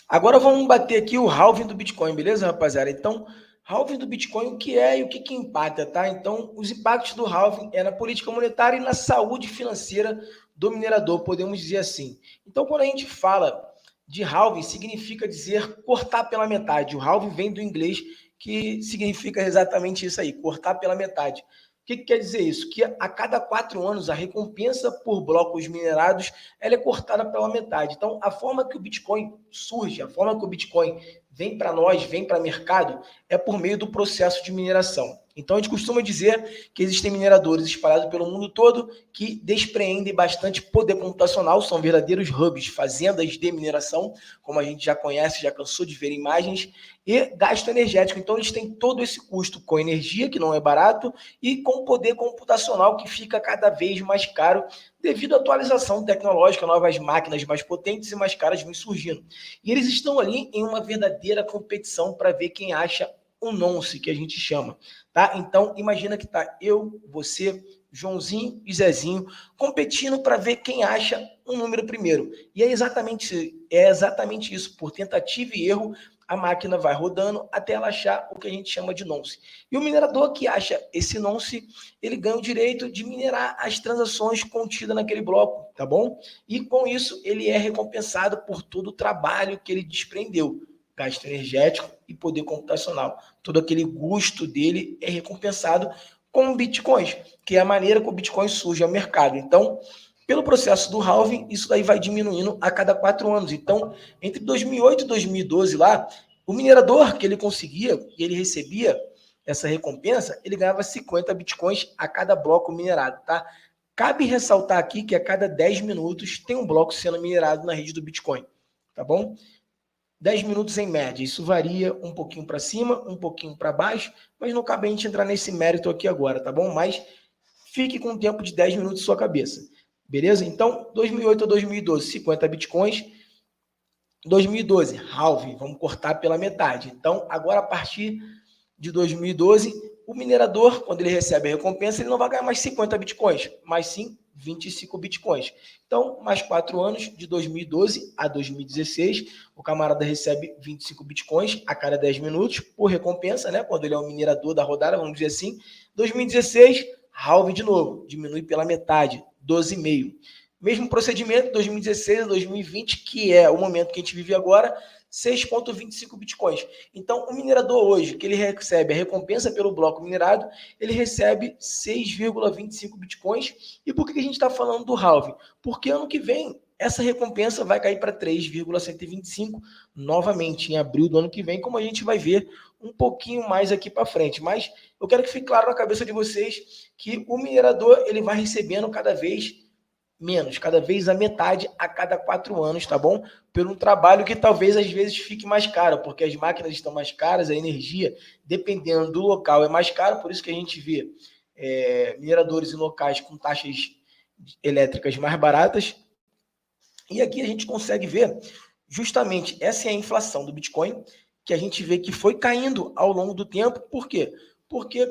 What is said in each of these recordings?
Agora vamos bater aqui o halving do Bitcoin, beleza, rapaziada? Então, halving do Bitcoin, o que é e o que impacta, tá? Então, os impactos do halving é na política monetária e na saúde financeira do minerador, podemos dizer assim. Então, quando a gente fala de halving, significa dizer cortar pela metade. O halving vem do inglês, que significa exatamente isso aí, cortar pela metade. O que quer dizer isso? Que a cada 4 anos a recompensa por blocos minerados ela é cortada pela metade. Então, a forma que o Bitcoin surge, a forma que o Bitcoin vem para nós, vem para o mercado, é por meio do processo de mineração. Então, a gente costuma dizer que existem mineradores espalhados pelo mundo todo que despreendem bastante poder computacional, são verdadeiros hubs, fazendas de mineração, como a gente já conhece, já cansou de ver imagens, e gasto energético. Então, eles têm todo esse custo com energia, que não é barato, e com poder computacional, que fica cada vez mais caro devido à atualização tecnológica, novas máquinas mais potentes e mais caras vêm surgindo. E eles estão ali em uma verdadeira competição para ver quem acha um nonce, que a gente chama, tá? Então, imagina que tá eu, você, Joãozinho e Zezinho competindo para ver quem acha um número primeiro. E é exatamente isso, por tentativa e erro, a máquina vai rodando até ela achar o que a gente chama de nonce. E o minerador que acha esse nonce, ele ganha o direito de minerar as transações contidas naquele bloco, tá bom? E com isso, ele é recompensado por todo o trabalho que ele desprendeu, gasto energético e poder computacional. Todo aquele custo dele é recompensado com bitcoins, que é a maneira que o Bitcoin surge ao mercado. Então, pelo processo do halving, isso daí vai diminuindo a cada 4 anos. Então, entre 2008 e 2012 lá, o minerador que ele conseguia, que ele recebia essa recompensa, ele ganhava 50 bitcoins a cada bloco minerado, tá? Cabe ressaltar aqui que a cada 10 minutos tem um bloco sendo minerado na rede do Bitcoin, tá bom? 10 minutos em média, isso varia um pouquinho para cima, um pouquinho para baixo, mas não cabe a gente entrar nesse mérito aqui agora, tá bom? Mas fique com um tempo de 10 minutos em sua cabeça. Beleza? Então, 2008 a 2012, 50 bitcoins. 2012, halving, vamos cortar pela metade. Então, agora a partir de 2012, o minerador, quando ele recebe a recompensa, ele não vai ganhar mais 50 bitcoins, mas sim 25 bitcoins. Então, mais 4 anos, de 2012 a 2016, o camarada recebe 25 bitcoins a cada 10 minutos por recompensa, né? Quando ele é o minerador da rodada, vamos dizer assim. 2016, halving de novo, diminui pela metade, 12,5. Mesmo procedimento, 2016 a 2020, que é o momento que a gente vive agora, 6,25 bitcoins. Então, o minerador hoje, que ele recebe a recompensa pelo bloco minerado, ele recebe 6,25 bitcoins. E por que a gente está falando do halving? Porque ano que vem, essa recompensa vai cair para 3,125 novamente, em abril do ano que vem, como a gente vai ver um pouquinho mais aqui para frente. Mas eu quero que fique claro na cabeça de vocês que o minerador ele vai recebendo cada vez menos, cada vez a metade a cada 4 anos, tá bom? Por um trabalho que talvez às vezes fique mais caro, porque as máquinas estão mais caras, a energia, dependendo do local, é mais caro, por isso que a gente vê mineradores em locais com taxas elétricas mais baratas. E aqui a gente consegue ver justamente essa é a inflação do Bitcoin, que a gente vê que foi caindo ao longo do tempo. Por quê? Porque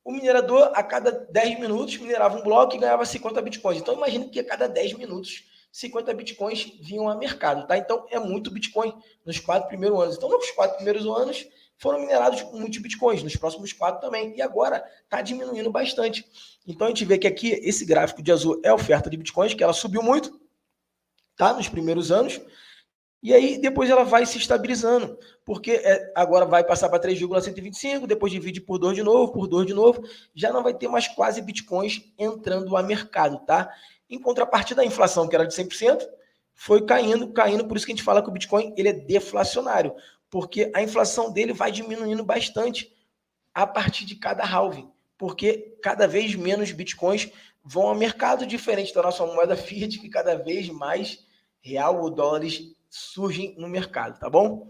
o minerador, a cada 10 minutos, minerava um bloco e ganhava 50 bitcoins. Então, imagina que a cada 10 minutos, 50 bitcoins vinham a mercado, tá? Então, é muito bitcoin nos 4 primeiros anos. Então, nos 4 primeiros anos, foram minerados muitos bitcoins, nos próximos 4 também. E agora, está diminuindo bastante. Então, a gente vê que aqui, esse gráfico de azul é a oferta de bitcoins, que ela subiu muito, tá? Nos primeiros anos. E aí, depois ela vai se estabilizando, porque agora vai passar para 3,125, depois divide por 2 de novo, já não vai ter mais quase bitcoins entrando a mercado, tá? Em contrapartida, a inflação, que era de 100%, foi caindo, por isso que a gente fala que o Bitcoin ele é deflacionário, porque a inflação dele vai diminuindo bastante a partir de cada halving, porque cada vez menos bitcoins vão ao mercado, diferente da nossa moeda fiat, que cada vez mais real ou dólares surgem no mercado, tá bom?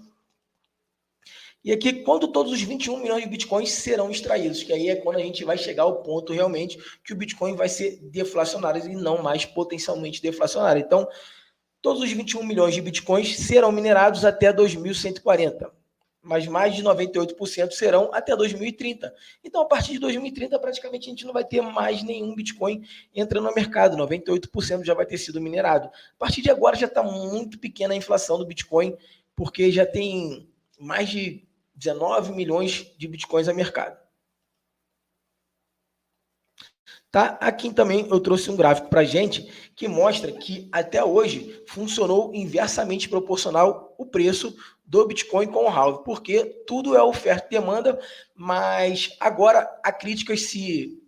E aqui, quando todos os 21 milhões de bitcoins serão extraídos, que aí é quando a gente vai chegar ao ponto realmente que o Bitcoin vai ser deflacionário e não mais potencialmente deflacionário. Então, todos os 21 milhões de bitcoins serão minerados até 2140, mas mais de 98% serão até 2030. Então, a partir de 2030, praticamente a gente não vai ter mais nenhum Bitcoin entrando no mercado, 98% já vai ter sido minerado. A partir de agora já está muito pequena a inflação do Bitcoin porque já tem mais de 19 milhões de bitcoins a mercado. Tá? Aqui também eu trouxe um gráfico para a gente que mostra que até hoje funcionou inversamente proporcional o preço do Bitcoin com o halving, porque tudo é oferta e demanda, mas agora a crítica é se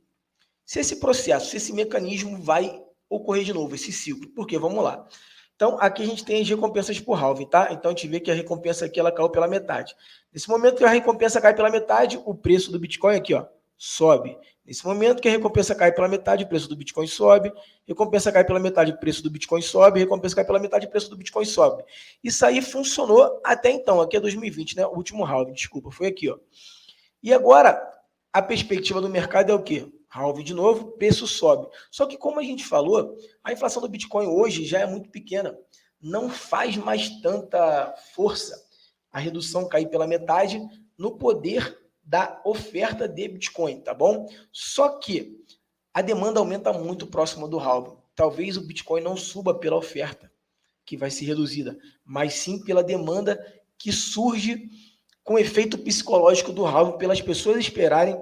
esse processo, se esse mecanismo vai ocorrer de novo, esse ciclo. Por quê? Vamos lá. Então, aqui a gente tem as recompensas por halving, tá? Então, a gente vê que a recompensa aqui ela caiu pela metade. Nesse momento que a recompensa cai pela metade, o preço do Bitcoin aqui, ó, sobe. Nesse momento que a recompensa cai pela metade, o preço do Bitcoin sobe. Recompensa cai pela metade, o preço do Bitcoin sobe. Recompensa cai pela metade, o preço do Bitcoin sobe. Isso aí funcionou até então. Aqui é 2020, né? O último halving, desculpa, foi aqui, ó. E agora, a perspectiva do mercado é o quê? Halving de novo, preço sobe. Só que como a gente falou, a inflação do Bitcoin hoje já é muito pequena. Não faz mais tanta força a redução cair pela metade no poder da oferta de Bitcoin, tá bom? Só que a demanda aumenta muito próximo do halving. Talvez o Bitcoin não suba pela oferta, que vai ser reduzida, mas sim pela demanda que surge com o efeito psicológico do halving, pelas pessoas esperarem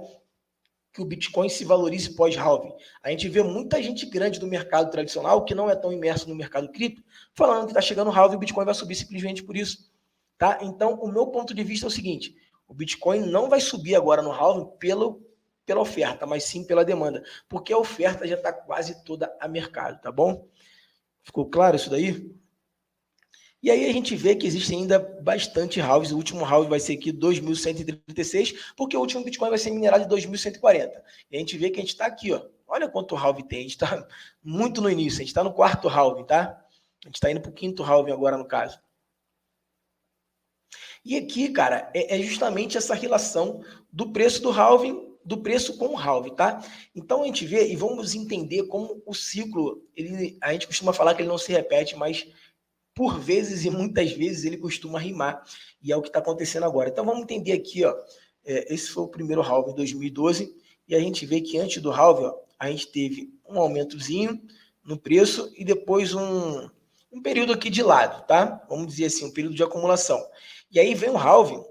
que o Bitcoin se valorize pós-halving. A gente vê muita gente grande do mercado tradicional, que não é tão imerso no mercado cripto, falando que está chegando o halving e o Bitcoin vai subir simplesmente por isso. Tá? Então, o meu ponto de vista é o seguinte, o Bitcoin não vai subir agora no halving pela oferta, mas sim pela demanda, porque a oferta já está quase toda a mercado, tá bom? Ficou claro isso daí? E aí a gente vê que existe ainda bastante halves. O último halve vai ser aqui 2.136, porque o último Bitcoin vai ser minerado em 2.140. E a gente vê que a gente está aqui, ó. Olha quanto halve tem. A gente está muito no início. A gente está no quarto halve, tá? A gente está indo para o quinto halve agora, no caso. E aqui, cara, é justamente essa relação do preço do halving, do preço com o halving, tá? Então a gente vê e vamos entender como o ciclo, a gente costuma falar que ele não se repete, mas por vezes e muitas vezes ele costuma rimar, e é o que está acontecendo agora. Então vamos entender aqui, ó, esse foi o primeiro halving em 2012, e a gente vê que antes do halving, ó, a gente teve um aumentozinho no preço e depois um período aqui de lado, tá? Vamos dizer assim, um período de acumulação. E aí vem o halving,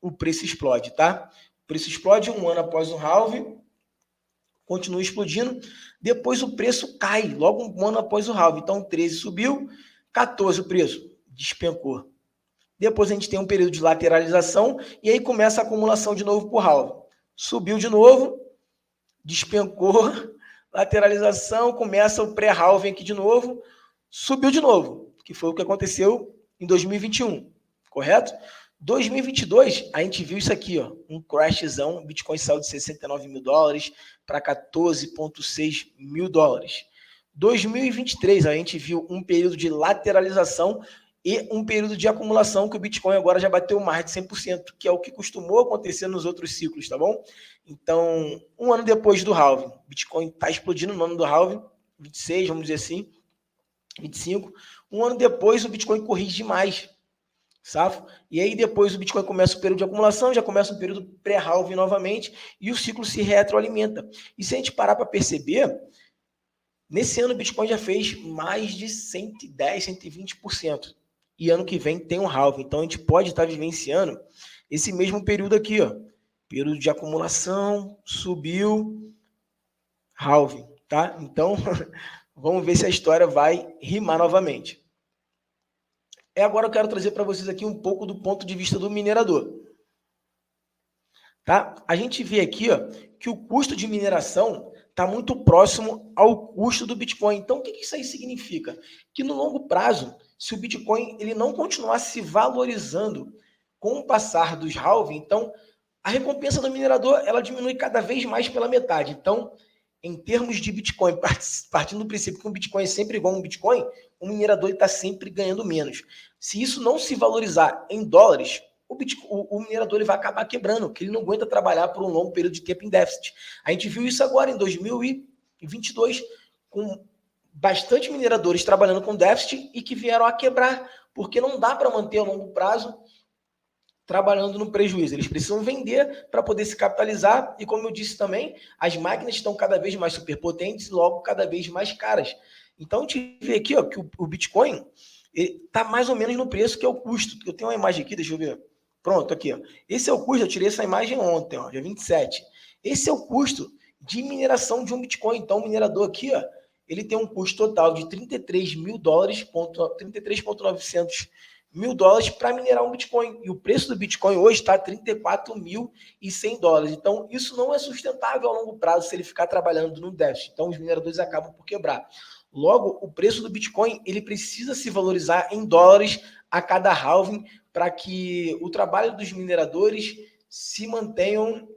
o preço explode, tá? O preço explode um ano após o halving, continua explodindo, depois o preço cai, logo um ano após o halving. Então 13 subiu, 14 o preço, despencou. Depois a gente tem um período de lateralização e aí começa a acumulação de novo por halving. Subiu de novo, despencou, lateralização, começa o pré-halving aqui de novo, subiu de novo, que foi o que aconteceu em 2021, correto? 2022, a gente viu isso aqui, ó, um crashzão, Bitcoin saiu de 69 mil dólares para 14,6 mil dólares. 2023, a gente viu um período de lateralização e um período de acumulação que o Bitcoin agora já bateu mais de 100%, que é o que costumou acontecer nos outros ciclos, tá bom? Então, um ano depois do halving, Bitcoin está explodindo no ano do halving, 26, vamos dizer assim, 25. Um ano depois, o Bitcoin corrige demais, safo? E aí depois o Bitcoin começa o período de acumulação, já começa um período pré-halving novamente, e o ciclo se retroalimenta. E se a gente parar para perceber, nesse ano o Bitcoin já fez mais de 110, 120%. E ano que vem tem um halving. Então a gente pode estar vivenciando esse mesmo período aqui, ó. Período de acumulação, subiu, halving, tá? Então, vamos ver se a história vai rimar novamente. Agora eu quero trazer para vocês aqui um pouco do ponto de vista do minerador. Tá? A gente vê aqui, ó, que o custo de mineração está muito próximo ao custo do Bitcoin. Então, o que isso aí significa? Que no longo prazo, se o Bitcoin ele não continuar se valorizando com o passar dos halving, então a recompensa do minerador ela diminui cada vez mais pela metade. Então, em termos de Bitcoin, partindo do princípio que um Bitcoin é sempre igual a um Bitcoin, o minerador está sempre ganhando menos. Se isso não se valorizar em dólares, o minerador ele vai acabar quebrando, porque ele não aguenta trabalhar por um longo período de tempo em déficit. A gente viu isso agora em 2022, com bastante mineradores trabalhando com déficit e que vieram a quebrar, porque não dá para manter a longo prazo trabalhando no prejuízo. Eles precisam vender para poder se capitalizar e, como eu disse também, as máquinas estão cada vez mais superpotentes e logo cada vez mais caras. Então, a gente vê aqui ó, que o Bitcoin Está mais ou menos no preço que é o custo. Eu tenho uma imagem aqui, deixa eu ver. Pronto, aqui. Ó. Esse é o custo, eu tirei essa imagem ontem, ó, dia 27. Esse é o custo de mineração de um Bitcoin. Então, o minerador aqui, ó, ele tem um custo total de 33 mil dólares, 33.900 mil dólares para minerar um Bitcoin. E o preço do Bitcoin hoje está 34.100 dólares. Então, isso não é sustentável a longo prazo se ele ficar trabalhando no déficit. Então, os mineradores acabam por quebrar. Logo, o preço do Bitcoin ele precisa se valorizar em dólares a cada halving para que o trabalho dos mineradores se mantenham,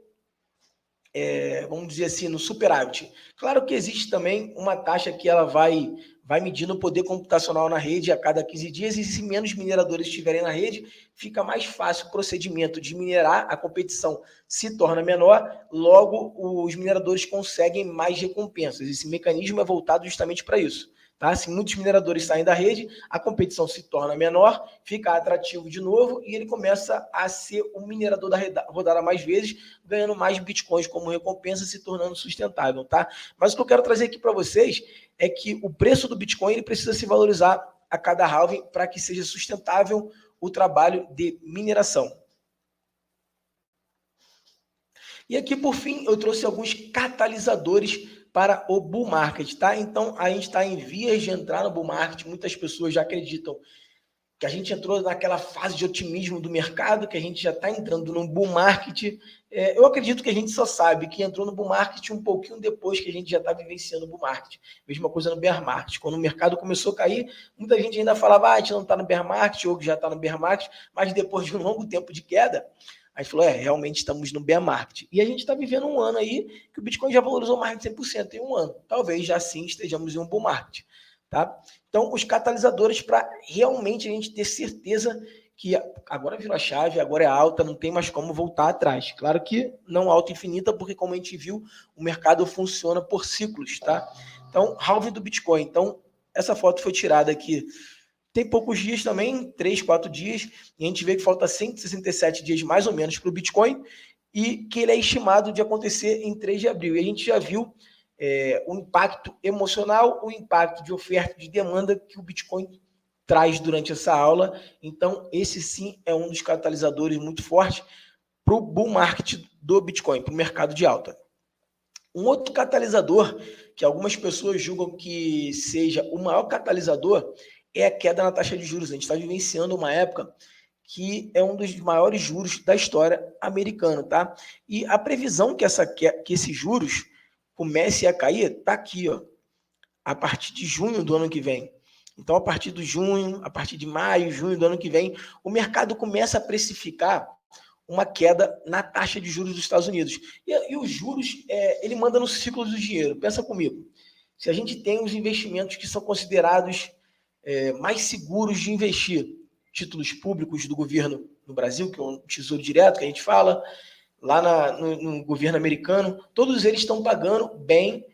vamos dizer assim, no superávit. Claro que existe também uma taxa que ela vai medindo o poder computacional na rede a cada 15 dias, e se menos mineradores estiverem na rede, fica mais fácil o procedimento de minerar, a competição se torna menor, logo os mineradores conseguem mais recompensas. Esse mecanismo é voltado justamente para isso. Tá? Se muitos mineradores saem da rede, a competição se torna menor, fica atrativo de novo e ele começa a ser um minerador da rodada mais vezes, ganhando mais bitcoins como recompensa, se tornando sustentável. Tá? Mas o que eu quero trazer aqui para vocês é que o preço do Bitcoin ele precisa se valorizar a cada halving para que seja sustentável o trabalho de mineração. E aqui, por fim, eu trouxe alguns catalisadores para o bull market, tá? Então, a gente está em vias de entrar no bull market. Muitas pessoas já acreditam que a gente entrou naquela fase de otimismo do mercado, que a gente já está entrando no bull market. Eu acredito que a gente só sabe que entrou no bull market um pouquinho depois que a gente já está vivenciando o bull market. Mesma coisa no bear market. Quando o mercado começou a cair, muita gente ainda falava, a gente não está no bear market, ou que já está no bear market, mas depois de um longo tempo de queda, a gente falou, realmente estamos no bear market. E a gente está vivendo um ano aí que o Bitcoin já valorizou mais de 100% em um ano. Talvez já sim estejamos em um bull market. Tá? Então, os catalisadores para realmente a gente ter certeza que agora virou a chave, agora é alta, não tem mais como voltar atrás. Claro que não alta infinita, porque como a gente viu, o mercado funciona por ciclos, tá? Então, halving do Bitcoin. Então, essa foto foi tirada aqui tem poucos dias também, 3, 4 dias, e a gente vê que falta 167 dias mais ou menos para o Bitcoin, e que ele é estimado de acontecer em 3 de abril. E a gente já viu o impacto emocional, o impacto de oferta e de demanda que o Bitcoin traz durante essa aula. Então, esse sim é um dos catalisadores muito fortes para o bull market do Bitcoin, para o mercado de alta. Um outro catalisador, que algumas pessoas julgam que seja o maior catalisador, é a queda na taxa de juros. A gente está vivenciando uma época que é um dos maiores juros da história americana, tá? E a previsão que esses juros comece a cair está aqui, ó, a partir de junho do ano que vem. Então, a partir de junho, a partir de maio, junho do ano que vem, o mercado começa a precificar uma queda na taxa de juros dos Estados Unidos. E os juros, ele manda no ciclo do dinheiro. Pensa comigo. Se a gente tem os investimentos que são considerados mais seguros de investir, títulos públicos do governo no Brasil, que é um tesouro direto que a gente fala, lá no governo americano, todos eles estão pagando bem,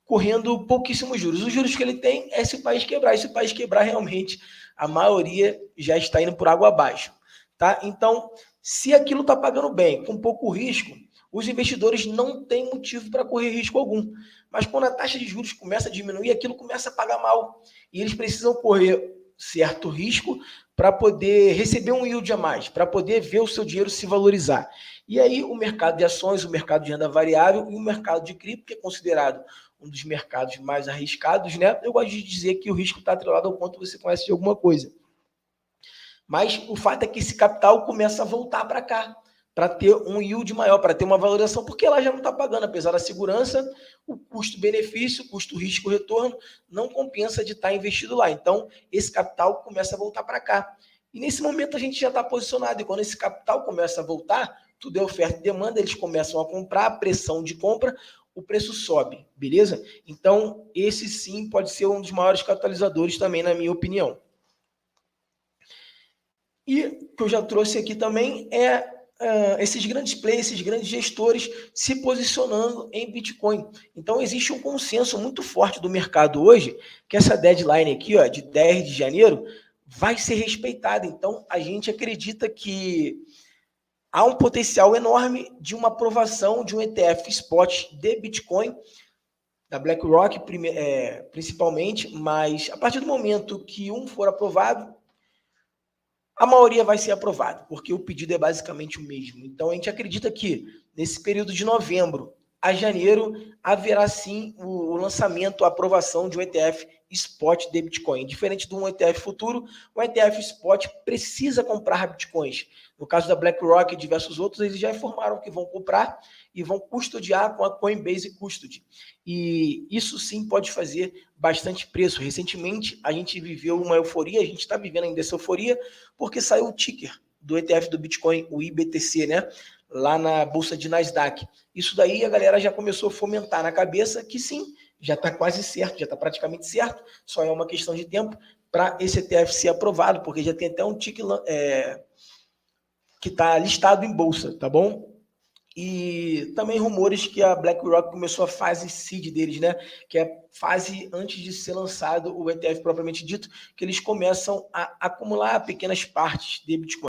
correndo pouquíssimos juros. Os juros que ele tem é se o país quebrar. E se o país quebrar, realmente, a maioria já está indo por água abaixo. Tá? Então, se aquilo está pagando bem, com pouco risco, os investidores não têm motivo para correr risco algum. Mas quando a taxa de juros começa a diminuir, aquilo começa a pagar mal. E eles precisam correr certo risco para poder receber um yield a mais, para poder ver o seu dinheiro se valorizar. E aí o mercado de ações, o mercado de renda variável e o mercado de cripto, que é considerado um dos mercados mais arriscados, né? Eu gosto de dizer que o risco está atrelado ao quanto você conhece de alguma coisa. Mas o fato é que esse capital começa a voltar para cá, para ter um yield maior, para ter uma valorização, porque ela já não está pagando, apesar da segurança, o custo-benefício, o custo-risco-retorno não compensa de estar investido lá. Então, esse capital começa a voltar para cá. E nesse momento a gente já está posicionado, e quando esse capital começa a voltar, tudo é oferta e demanda, eles começam a comprar, a pressão de compra, o preço sobe, beleza? Então, esse sim pode ser um dos maiores catalisadores também, na minha opinião. E o que eu já trouxe aqui também é esses grandes players, esses grandes gestores se posicionando em Bitcoin. Então, existe um consenso muito forte do mercado hoje que essa deadline aqui, ó, de 10 de janeiro, vai ser respeitada. Então, a gente acredita que há um potencial enorme de uma aprovação de um ETF spot de Bitcoin, da BlackRock principalmente, mas a partir do momento que um for aprovado, A maioria vai ser aprovada, porque o pedido é basicamente o mesmo. Então, a gente acredita que, nesse período de novembro a janeiro, haverá sim o lançamento, a aprovação de um ETF spot de Bitcoin. Diferente de um ETF futuro, o ETF spot precisa comprar Bitcoins. No caso da BlackRock e diversos outros, eles já informaram que vão comprar e vão custodiar com a Coinbase Custody. E isso sim pode fazer bastante preço. Recentemente, a gente viveu uma euforia, a gente está vivendo ainda essa euforia, porque saiu o ticker do ETF do Bitcoin, o IBTC, né? Lá na bolsa de Nasdaq. Isso daí a galera já começou a fomentar na cabeça que sim, já está quase certo, já está praticamente certo, só é uma questão de tempo para esse ETF ser aprovado, porque já tem até um ticket que está listado em bolsa, tá bom? E também rumores que a BlackRock começou a fase seed deles, né? Que é fase antes de ser lançado o ETF propriamente dito, que eles começam a acumular pequenas partes de Bitcoin.